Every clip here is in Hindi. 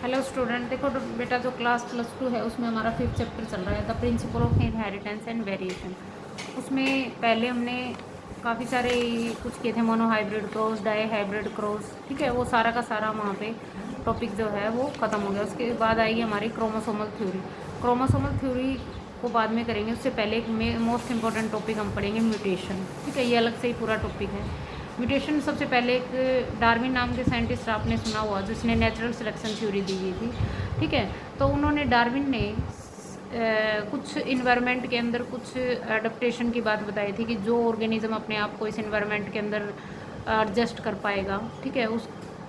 हेलो स्टूडेंट, देखो बेटा, जो क्लास +2 है उसमें हमारा 5th चैप्टर चल रहा है, the principle of inheritance and variation. उसमें पहले हमने काफ़ी सारे कुछ किए थे, monohybrid cross, dihybrid cross, ठीक है। वो सारा का सारा वहाँ पे टॉपिक जो है वो ख़त्म हो गया। उसके बाद आएगी हमारी क्रोमोसोमल थ्योरी। क्रोमोसोमल थ्योरी को बाद में करेंगे, उससे पहले एक मोस्ट इंपॉर्टेंट टॉपिक हम पढ़ेंगे, म्यूटेशन, ठीक है। ये अलग से ही पूरा टॉपिक है। म्यूटेशन सबसे पहले एक डार्विन नाम के साइंटिस्ट आपने सुना हुआ, जिसने नेचुरल सिलेक्शन थ्योरी दी हुई थी, ठीक है। तो उन्होंने, डार्विन ने कुछ इन्वायरमेंट के अंदर कुछ एडप्टेशन की बात बताई थी कि जो ऑर्गेनिज्म अपने आप को इस इन्वायरमेंट के अंदर एडजस्ट कर पाएगा, ठीक है, उस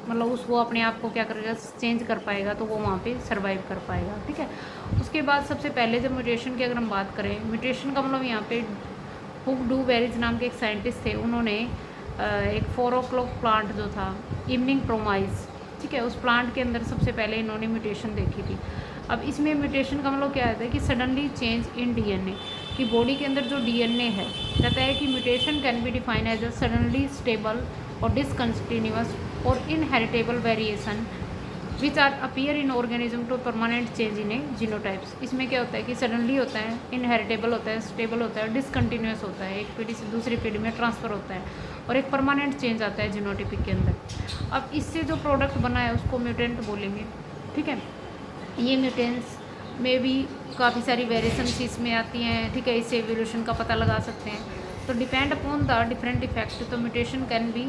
मतलब उस वो अपने आप को क्या करेगा, चेंज कर पाएगा, तो वो वहाँ पे सरवाइव कर पाएगा, ठीक है। उसके बाद सबसे पहले जब म्यूटेशन की अगर हम बात करें, म्यूटेशन का मतलब यहाँ पे हुक डू बेरीज नाम के एक साइंटिस्ट थे, उन्होंने एक 4 o'clock प्लांट जो था, इवनिंग प्रोमाइज, ठीक है, उस प्लांट के अंदर सबसे पहले इन्होंने म्यूटेशन देखी थी। अब इसमें म्यूटेशन का मतलब क्या होता है कि सडनली चेंज इन डीएनए, कि बॉडी के अंदर जो डीएनए है, कहता है कि mutation can be define as a suddenly stable और डिसकंटिन्यूअस और inheritable variation which are appear in organism to permanent change in a genotypes. इसमें क्या होता है कि सडनली होता है, इनहेरिटेबल होता है, स्टेबल होता है, डिसकंटिन्यूअस होता है, एक पीढ़ी से दूसरी पीढ़ी में ट्रांसफ़र होता है, और एक परमानेंट चेंज आता है जीनोटाइपिक के अंदर। अब इससे जो प्रोडक्ट बना है उसको म्यूटेंट बोलेंगे, ठीक है। ये म्यूटेंट्स में भी काफ़ी सारी वेरिएशंस इसमें आती हैं, ठीक है। इससे एवोल्यूशन का पता लगा सकते हैं। तो depend upon the different effect, तो म्यूटेशन कैन भी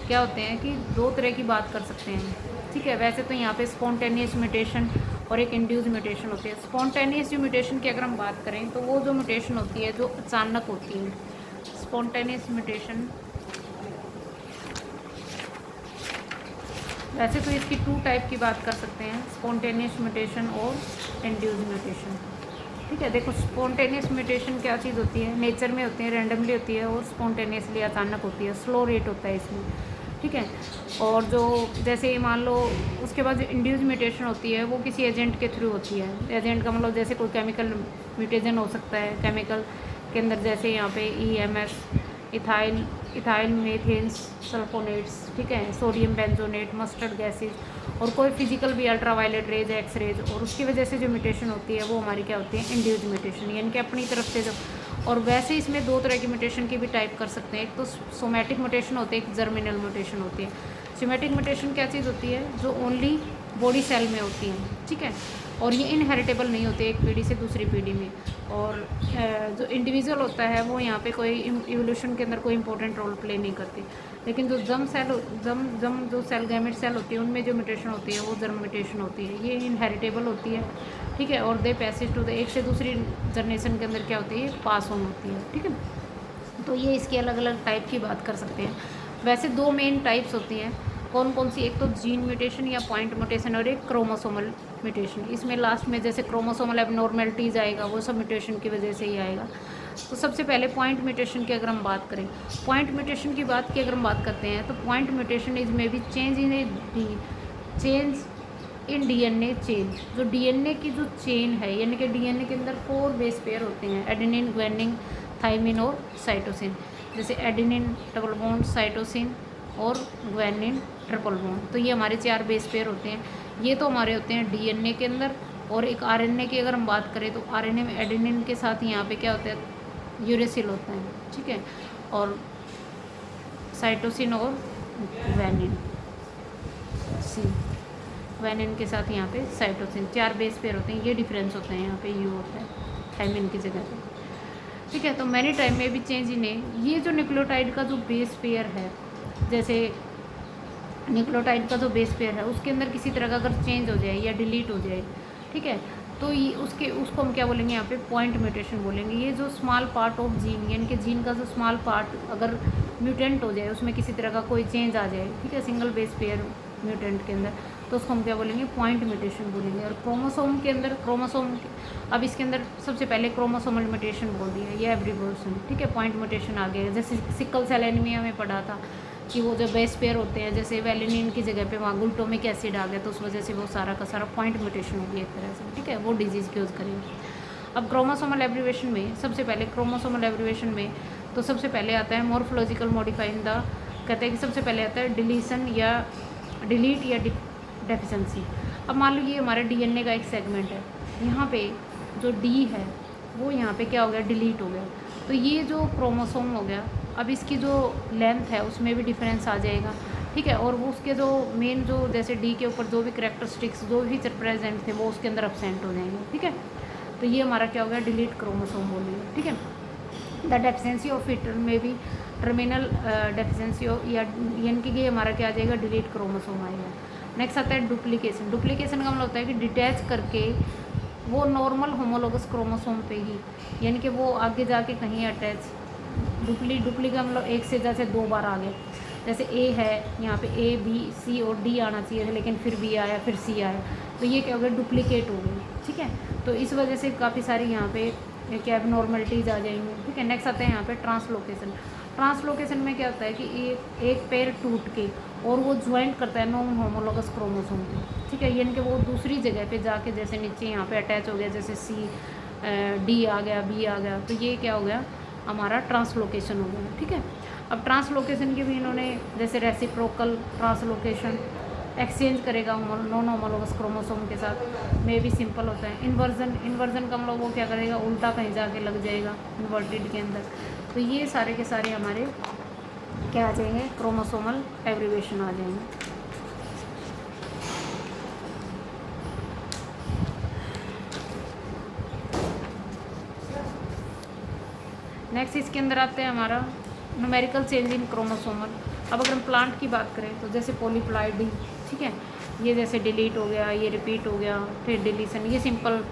क्या होते हैं कि दो तरह की बात कर सकते हैं, ठीक है। वैसे तो यहाँ पे स्पॉन्टेनियस म्यूटेशन और एक इंड्यूस म्यूटेशन होती है। स्पॉन्टेनियस जो म्यूटेशन की अगर हम बात करें, तो वो जो म्यूटेशन होती है जो अचानक होती है, स्पॉन्टेनियस म्यूटेशन। वैसे तो इसकी 2 टाइप की बात कर सकते हैं, स्पॉन्टेनियस म्यूटेशन और इंड्यूस म्यूटेशन, ठीक है। देखो, स्पॉन्टेनियस म्यूटेशन क्या चीज़ होती है, नेचर में होती है, रैंडमली होती है, और स्पॉन्टेनियसली अचानक होती है, स्लो रेट होता है इसमें, ठीक है। और जो जैसे मान लो, उसके बाद जो इंड्यूस म्यूटेशन होती है वो किसी एजेंट के थ्रू होती है। एजेंट का मतलब जैसे कोई केमिकल म्यूटेशन हो सकता है, केमिकल के अंदर, जैसे यहाँ पे EMS, इथाइल इथाइल मीथेन्स सल्फोनेट्स, ठीक है, सोडियम बेंजोनेट, मस्टर्ड गैसेज, और कोई फिजिकल भी अल्ट्रावायलेट रेज, एक्सरेज, और उसकी वजह से जो म्यूटेशन होती है वो हमारी क्या होती है, इंड्यूस म्यूटेशन, यानी कि अपनी तरफ से जो। और वैसे इसमें 2 तरह की म्यूटेशन की भी टाइप कर सकते हैं, एक तो सोमैटिक म्यूटेशन होती है, एक जर्मिनल म्यूटेशन होती है। सोमैटिक म्यूटेशन क्या चीज़ होती है, जो ओनली बॉडी सेल में होती है, ठीक है, और ये इनहेरिटेबल नहीं होते एक पीढ़ी से दूसरी पीढ़ी में। और जो इंडिविजुअल होता है वो यहाँ पे कोई इवोल्यूशन के अंदर कोई इंपॉर्टेंट रोल प्ले नहीं करती। लेकिन जो जम जो सेल, गैमेट सेल होती है, उनमें जो म्यूटेशन होती है वो जर्म म्यूटेशन होती है, ये इनहेरिटेबल होती है, ठीक है। और दे पैसेज टू द, एक से दूसरी जनरेशन के अंदर क्या होती है, पास ऑन होती है, ठीक है। तो ये इसकी अलग अलग टाइप की बात कर सकते हैं। वैसे 2 मेन टाइप्स होती हैं, कौन कौन सी, एक तो जीन म्यूटेशन या पॉइंट म्यूटेशन, और एक क्रोमोसोमल म्यूटेशन। इसमें लास्ट में जैसे क्रोमोसोमल एबनॉर्मेलिटीज़ आएगा, वो सब म्यूटेशन की वजह से ही आएगा। तो सबसे पहले पॉइंट म्यूटेशन की अगर हम बात करें, पॉइंट म्यूटेशन की बात की अगर हम बात करते हैं, तो पॉइंट म्यूटेशन इज में भी change in change in DNA chain. जो डीएनए की जो चेन है, यानी कि डीएनए के अंदर 4 बेस पेयर होते हैं, एडेनिन, ग्वानिन, थाइमिन और साइटोसिन। जैसे एडेनिन डबल बॉन्ड, साइटोसिन और ग्वानिन ट्रिपल बॉन्ड, तो ये हमारे 4 बेस पेयर होते हैं। ये तो हमारे होते हैं डीएनए के अंदर। और एक आरएनए की अगर हम बात करें, तो आरएनए में एडेनिन के साथ यहाँ पे क्या होता है, यूरेसिल होता है, ठीक है, और साइटोसिन और ग्वानिन सी, ग्वानिन के साथ यहाँ पे साइटोसिन, 4 बेस पेयर होते हैं। ये डिफरेंस होते हैं, यहाँ पे यू होता है थाइमिन की जगह पे, ठीक है। तो मैनी टाइम में भी चेंज इन्हें, ये जो न्यूक्लियोटाइड का जो बेस पेयर है, जैसे न्यूक्लियोटाइड का जो बेस पेयर है उसके अंदर किसी तरह का अगर चेंज हो जाए या डिलीट हो जाए, ठीक है, तो ये उसको हम क्या बोलेंगे, यहाँ पे पॉइंट म्यूटेशन बोलेंगे। ये जो स्मॉल पार्ट ऑफ जीन, यानी कि जीन का जो स्मॉल पार्ट अगर म्यूटेंट हो जाए, उसमें किसी तरह का कोई चेंज आ जाए, ठीक है, सिंगल बेस पेयर म्यूटेंट के अंदर, तो उसको हम क्या बोलेंगे, पॉइंट म्यूटेशन बोलेंगे। और क्रोमोसोम के अंदर, अब इसके अंदर सबसे पहले क्रोमोसोमल म्यूटेशन बोल दिया, ये एब्रीवर्सन, ठीक है, पॉइंट म्यूटेशन आ गया। जैसे सिकल सेल एनीमिया में पढ़ा था कि वो जो बेस पेयर होते हैं, जैसे वेलिनिन की जगह पे वहाँ ग्लूटामिक एसिड आ गया, तो उस वजह से वो सारा का सारा पॉइंट म्यूटेशन हो गया एक तरह से, ठीक है, वो डिजीज़ की यूज़ करेंगे। अब क्रोमोसोमल एब्रीवेशन में सबसे पहले, क्रोमोसोमल एब्रीवेशन में तो सबसे पहले आता है मॉर्फोलॉजिकल मॉडिफाइंग द, कहते हैं कि सबसे पहले आता है डिलीशन या डिलीट या डेफिशिएंसी। अब मान लो ये हमारे डीएनए का एक सेगमेंट है, यहाँ पे जो डी है वो यहाँ पे क्या हो गया, डिलीट हो गया। तो ये जो क्रोमोसोम हो गया, अब इसकी जो लेंथ है उसमें भी डिफरेंस आ जाएगा, ठीक है। और वो उसके जो मेन जो जैसे डी के ऊपर जो भी करेक्टरिस्टिक्स जो भी फीचर प्रेजेंट थे वो उसके अंदर अब्सेंट हो जाएंगे, ठीक है। तो ये हमारा क्या हो गया, डिलीट क्रोमोसोम बोलेंगे, ठीक है। द डेफिशिएंसी ऑफ फिटर में भी टर्मिनल डेफिशिएंसी यानी कि ये हमारा क्या आ जाएगा, डिलीट क्रोमोसोम आएगा। नेक्स्ट आता है डुप्लीकेशन। डुप्लीकेशन का मतलब होता है कि डिटैच करके वो नॉर्मल होमोलोगस क्रोमोसोम पे ही, यानी कि वो आगे जाके कहीं अटैच, डुप्ली का मतलब एक से जैसे 2 बार आ गए, जैसे ए है यहाँ पे ए बी सी और डी आना चाहिए था लेकिन फिर बी आया फिर सी आया, तो ये क्या हो गया, डुप्लीकेट हो गई, ठीक है। तो इस वजह से काफ़ी सारी यहाँ पे क्या एबनॉर्मलिटीज़ आ जाएंगी, ठीक है। नेक्स्ट आता है यहाँ पे ट्रांसलोकेशन। ट्रांसलोकेशन में क्या होता है कि एक पैर टूट के और वो ज्वाइंट करता है नॉन होमोलोगस क्रोमोसोम को, ठीक है। यानी कि वो दूसरी जगह पे जाके जैसे नीचे यहाँ पे अटैच हो गया, जैसे सी डी आ गया, बी आ गया, तो ये क्या हो गया, हमारा ट्रांसलोकेशन हो गया, ठीक है। अब ट्रांसलोकेशन के भी इन्होंने जैसे रेसिप्रोकल ट्रांसलोकेशन, एक्सचेंज करेगा नॉन होमोलोगस क्रोमोसोम के साथ, में भी सिंपल होता है। इन्वर्जन का मतलब वो क्या करेगा, उल्टा कहीं जाके लग जाएगा इन्वर्टेड के अंदर। तो ये सारे के सारे हमारे क्या आ जाएंगे, क्रोमोसोमल एब्रीवेशन आ जाएंगे। नेक्स्ट इसके अंदर आते हैं हमारा न्यूमेरिकल चेंज इन क्रोमोसोमल। अब अगर हम प्लांट की बात करें तो जैसे पॉलीप्लाइडी, ठीक है, ये जैसे डिलीट हो गया, ये रिपीट हो गया, फिर डिलीशन, ये सिंपल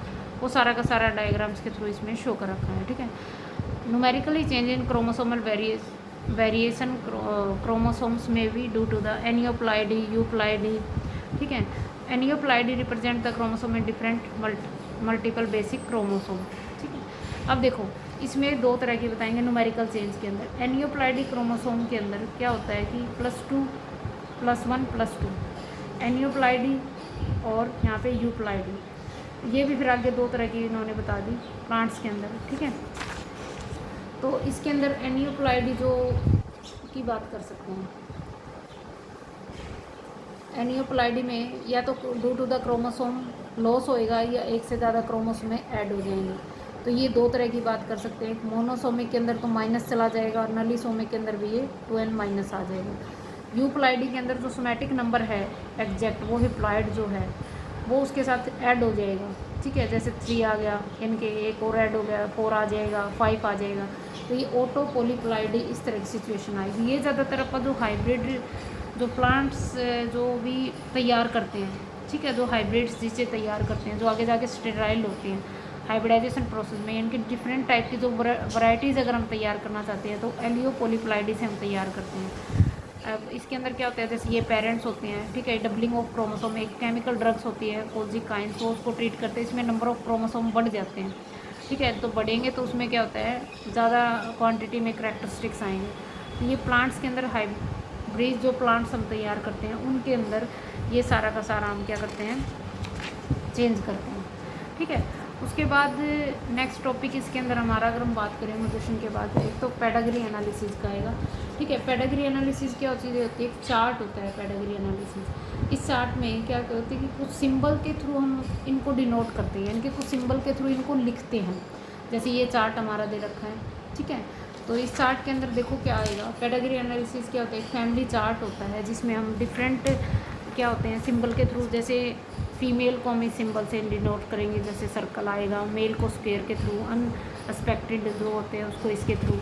वो सारा का सारा डायग्राम्स के थ्रू इसमें शो कर रखा है, ठीक है। Numerically change in chromosomal variation chromosomes में भी due to the aneuploidy, euploidy, ठीक है। Aneuploidy represent the chromosome in different multiple basic chromosome, ठीक है। अब देखो इसमें 2 तरह की बताएंगे न्यूमेरिकल चेंज के अंदर। एनियोप्लाइडी क्रोमोसोम के अंदर क्या होता है कि +2 +1 +2 एनियोप्लाइडी और यहाँ पे यूप्लाइडी, ये भी फिर आगे 2 तरह की इन्होंने बता दी प्लांट्स के अंदर, ठीक है। तो इसके अंदर एनियोप्लाइडी जो की बात कर सकते हैं, एनियोप्लाइडी में या तो due to the chromosome loss होएगा या एक से ज़्यादा क्रोमोसोम में ऐड हो जाएंगे। तो ये 2 तरह की बात कर सकते हैं। मोनोसोमिक के अंदर तो माइनस चला जाएगा और नलीसोमिक के अंदर भी ये 2n माइनस आ जाएगा। यूप्लाइडी के अंदर जो सोमैटिक नंबर है एग्जैक्ट, वो हिप्लॉइड जो है वो उसके साथ ऐड हो जाएगा, ठीक है। जैसे 3 आ गया, इनके एक और ऐड हो गया, 4 आ जाएगा, 5 आ जाएगा। तो ये ऑटो पॉलीप्लाइडी इस तरह की सिचुएशन आएगी। ये ज़्यादातर अपन जो हाइब्रिड जो प्लांट्स जो भी तैयार करते हैं, ठीक है, जो हाइब्रिड्स जिसे तैयार करते हैं जो आगे जाके स्टेराइल होते हैं हाइब्रिडाइजेशन प्रोसेस में, इनके डिफरेंट टाइप की जो वैरायटीज़ अगर हम तैयार करना चाहते हैं तो एलियो पॉलीप्लाइडी से हम तैयार करते हैं। अब इसके अंदर क्या होता है, जैसे ये पेरेंट्स होते हैं, ठीक है, डबलिंग ऑफ क्रोमोसोम, एक केमिकल ड्रग्स होती है कोजिकाइंस, वो उसको ट्रीट करते हैं, इसमें नंबर ऑफ क्रोमोसोम बढ़ जाते हैं, ठीक है। तो बढ़ेंगे तो उसमें क्या होता है, ज़्यादा क्वांटिटी में करैक्टरिस्टिक्स आएंगे। तो ये प्लांट्स के अंदर हाइब्रिड जो प्लांट्स हम तैयार करते हैं उनके अंदर ये सारा का सारा हम क्या करते हैं, चेंज करते हैं, ठीक है। उसके बाद नेक्स्ट टॉपिक इसके अंदर हमारा अगर हम बात करें म्यूटेशन के बाद, एक तो पेडाग्री एनालिसिस का आएगा, ठीक है। पेडाग्री एनालिसिस क्या चीज़ होती है, एक चार्ट होता है पेडाग्री एनालिसिस। इस चार्ट में क्या होता है कि कुछ सिंबल के थ्रू हम इनको डिनोट करते हैं, यानी कि कुछ सिंबल के थ्रू इनको लिखते हैं। जैसे ये चार्ट हमारा दे रखा है, ठीक है। तो इस चार्ट के अंदर देखो क्या आएगा, पेडाग्री एनालिसिस क्या होता है, एक फैमिली चार्ट होता है जिसमें हम डिफरेंट क्या होते हैं सिंबल के थ्रू, जैसे फीमेल को हम इस सिंबल से डिनोट करेंगे, जैसे सर्कल आएगा, मेल को स्क्वायर के थ्रू, अनएक्सपेक्टेड जो होते हैं उसको इसके थ्रू,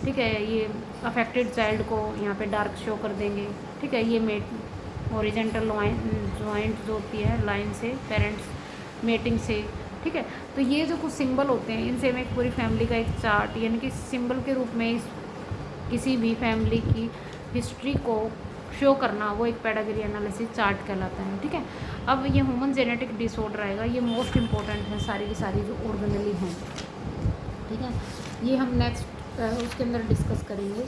ठीक है। ये अफेक्टेड चाइल्ड को यहाँ पे डार्क शो कर देंगे, ठीक है। ये मेट ओरिजेंटल जॉइंट जो होती है लाइन से पेरेंट्स मेटिंग से, ठीक है। तो ये जो कुछ सिंबल होते हैं इनसे हमें एक पूरी फैमिली का एक चार्ट, यानी कि सिंबल के रूप में किसी भी फैमिली की हिस्ट्री को शो करना, वो एक पेडाग्री एनालिसिस चार्ट कहलाता है, ठीक है। अब ये ह्यूमन जेनेटिक डिसऑर्डर आएगा, ये मोस्ट इंपॉर्टेंट है सारी की सारी जो ऑर्गेनली हैं, ठीक है। ये हम नेक्स्ट उसके अंदर डिस्कस करेंगे।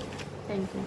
Thank you.